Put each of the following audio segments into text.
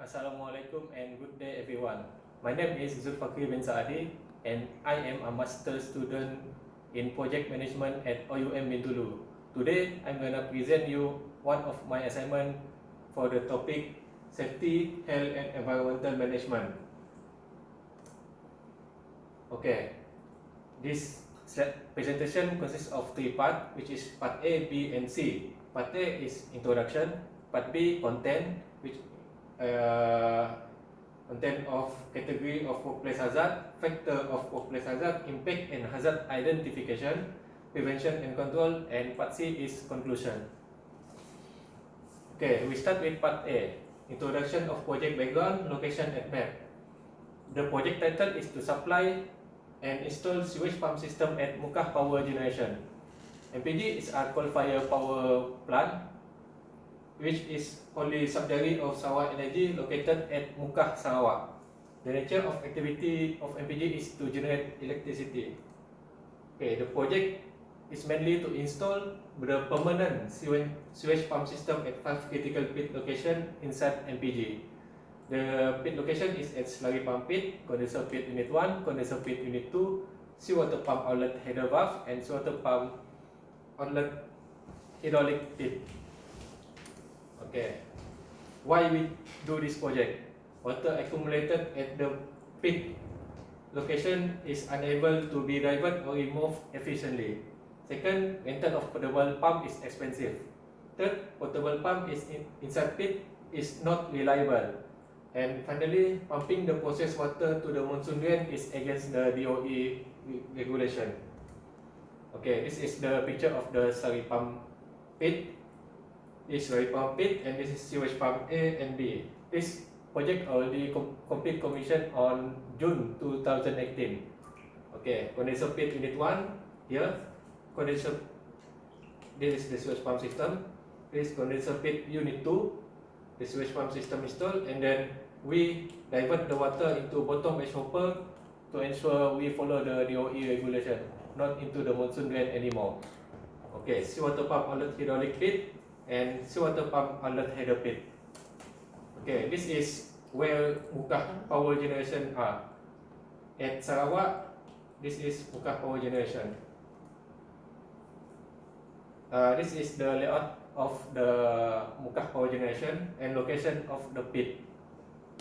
Assalamualaikum and good day everyone. My name is Zulfakir bin Saadi and I am a master student in project management at OUM Bintulu. Today I'm gonna present you one of my assignment for the topic safety, health and environmental management. Okay, this presentation consists of three parts, which is part A, B and C. Part A is introduction, part B content, which content of category of workplace hazard, factor of workplace hazard, impact and hazard identification, prevention and control, and part C is conclusion. Okay, we start with part A, introduction of project background, location and map. The project title is to supply and install sewage pump system at Mukah Power Generation. MPG is a coal-fired power plant which is only subsidiary of Sarawak Energy located at Mukah, Sarawak. The nature of activity of MPG is to generate electricity. Okay, the project is mainly to install the permanent sewage pump system at 5 critical pit locations inside MPG. The pit location is at slurry pump pit, condenser pit unit 1, condenser pit unit 2, seawater pump outlet header valve, and seawater pump outlet hydraulic pit. Okay, why we do this project? Water accumulated at the pit location is unable to be diverted or removed efficiently. Second, rental of portable pump is expensive. Third, portable pump is inside pit is not reliable. And finally, pumping the processed water to the monsoon drain is against the DOE regulation. Okay, this is the picture of the slurry pump pit. This slurry pump pit and this is sewage pump A and B. This project already complete commission on June 2018. Okay, condenser pit unit 1 here. Condenser, this is the sewage pump system. This condenser pit unit 2. The sewage pump system installed, and then we divert the water into bottom edge hopper to ensure we follow the DOE regulation, not into the monsoon drain anymore. Okay, seawater pump outlet hydraulic pit and seawater pump outlet header pit. Okay, this is where Mukah Power Generation are. At Sarawak, this is Mukah Power Generation. This is the layout of the Mukah Power Generation and location of the pit.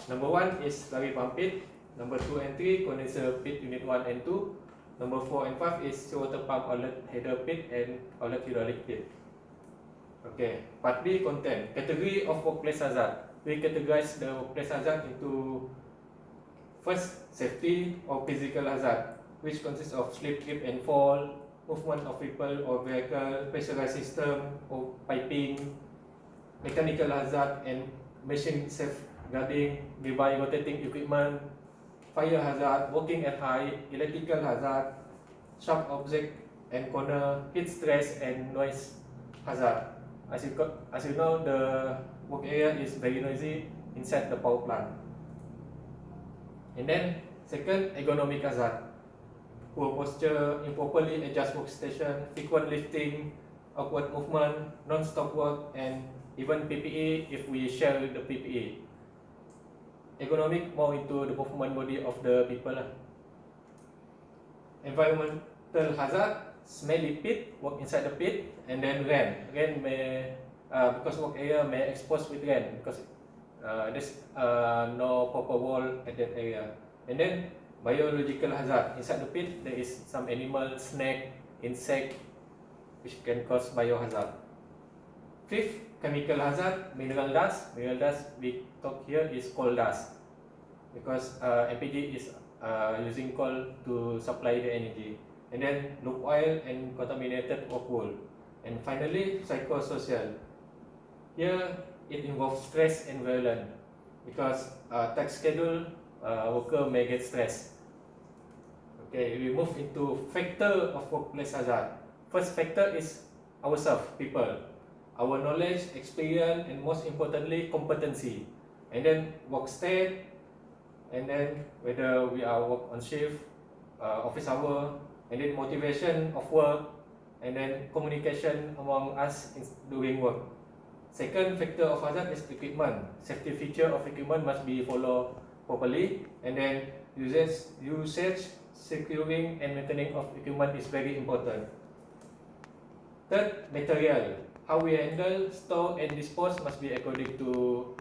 Number 1 is slurry pump pit. Number 2 and 3 condenser pit unit 1 and 2. Number 4 and 5 is seawater pump outlet header pit and outlet hydraulic pit. Okay, part B content. Category of workplace hazard. We categorize the workplace hazard into first, safety or physical hazard, which consists of slip, trip and fall, movement of people or vehicle, pressurized system or piping, mechanical hazard and machine safeguarding, nearby rotating equipment, fire hazard, working at height, electrical hazard, sharp object and corner, heat stress and noise hazard. As you know, the work area is very noisy inside the power plant. And then second, ergonomic hazard. Poor posture, improperly adjust workstation, frequent lifting, awkward movement, non-stop work, and even PPE if we share the PPE. Ergonomic more into the movement body of the people. Environmental hazard, smelly pit, work inside the pit, and then rain. Rain may, because work area may expose with rain because there's no proper wall at that area. And then biological hazard, inside the pit there is some animal, snake, insect, which can cause biohazard. Fifth, chemical hazard, mineral dust. Mineral dust we talk here is coal dust because MPG is using coal to supply the energy. And then loop oil and contaminated work wool. And finally, psychosocial. Here it involves stress and violence because tax schedule worker may get stressed. Okay, we move into factor of workplace hazard. First factor is ourselves, people. Our knowledge, experience, and most importantly, competency. And then work state, and then whether we are work on shift, office hour, and then motivation of work, and then communication among us in doing work. Second factor of hazard is equipment. Safety feature of equipment must be followed properly, and then usage, securing and maintaining of equipment is very important. Third, material. How we handle, store and dispose must be according to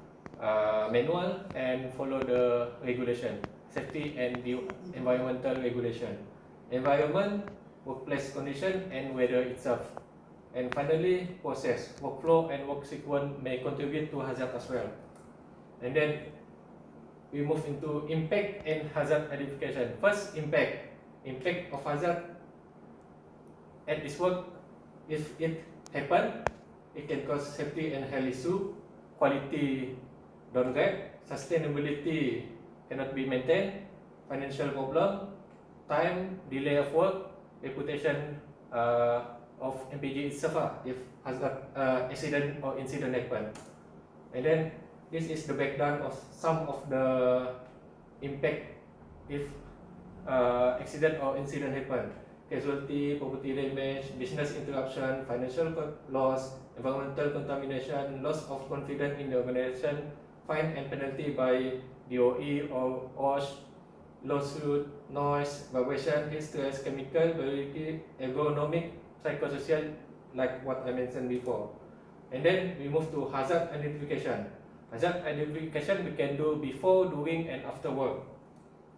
manual and follow the regulation, safety and the environmental regulation. Environment, workplace condition and weather itself. And finally, process, workflow and work sequence may contribute to hazard as well. And then we move into impact and hazard identification. First, impact. Impact of hazard at this work, if it happen, it can cause safety and health issue, quality downgrade, sustainability cannot be maintained, financial problem, time, delay of work, reputation of MPG itself if hazard accident or incident happen. And then this is the breakdown of some of the impact if accident or incident happen. Casualty, property damage, business interruption, financial loss, environmental contamination, loss of confidence in the organization, fine and penalty by DOE or OSH, lawsuit, noise, vibration, heat stress, chemical, biological, ergonomic, psychosocial, like what I mentioned before. And then we move to hazard identification. Hazard identification we can do before, during and after work.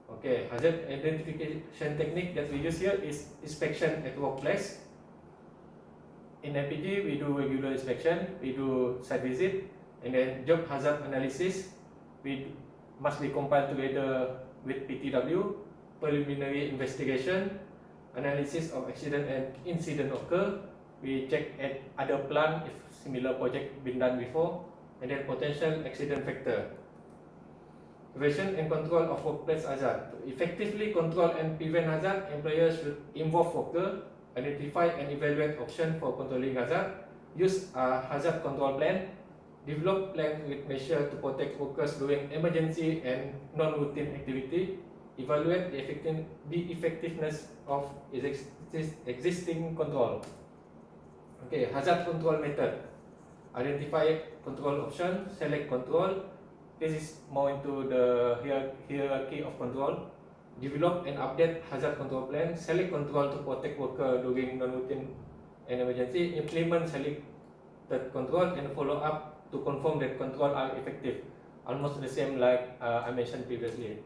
Okay, hazard identification technique that we use here is inspection at workplace. In MPG, we do regular inspection, we do site visit, and then job hazard analysis. We must be compiled together with PTW, preliminary investigation, analysis of accident and incident occur. We check at other plant if similar project been done before, and then potential accident factor. Prevention and control of workplace hazard. To effectively control and prevent hazard, employers should involve worker, identify and evaluate options for controlling hazard, use a hazard control plan, develop plan with measures to protect workers during emergency and non-routine activity, evaluate the effectiveness of existing control. Okay, hazard control method. Identify control option, select control. This is more into the hierarchy of control. Develop and update hazard control plan. Select control to protect worker during non-routine and emergency. Implement selected control and follow up to confirm that control are effective. Almost the same like I mentioned previously.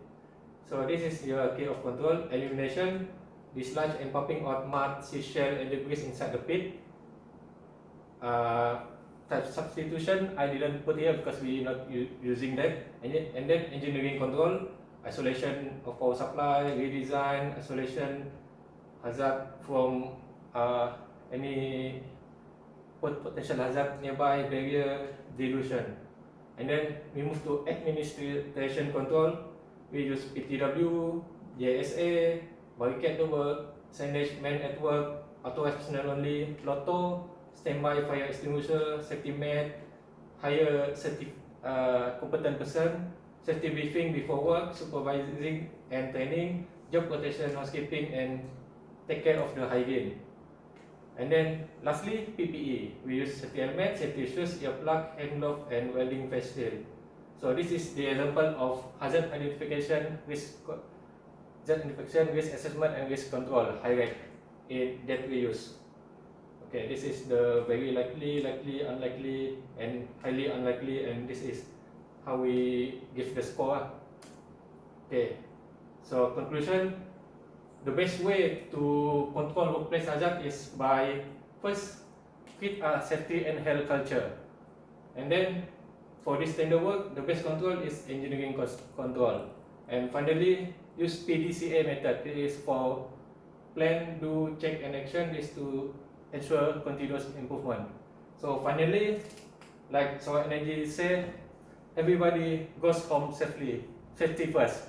So this is hierarchy of control. Elimination, dislodge and popping out mud, seashell and debris inside the pit. Type substitution I didn't put here because we not using that. And then engineering control, isolation of power supply, redesign, isolation, hazard from any potential hazard nearby, barrier, dilution. And then we move to administration control. We use PTW, JSA, barricade the work, signage man at work, authorized personnel only, lotto, standby fire extinguisher, safety mat, hire competent person, safety briefing before work, supervising and training, job rotation, housekeeping, and take care of the hygiene. And then lastly, PPE. We use safety helmet, safety shoes, earplug, hand glove, and welding face shield. So this is the example of hazard identification, risk assessment, and risk control hierarchy that we use. Okay, this is the very likely, unlikely, and highly unlikely, and this is how we give the score. Okay, so conclusion, the best way to control workplace hazard is by first create a safety and health culture, and then for this standard work, the best control is engineering control, and finally use PDCA method. This is for plan, do, check, and action. Is to ensure continuous improvement. So finally, like Solar Energy said, everybody goes home safely. Safety first.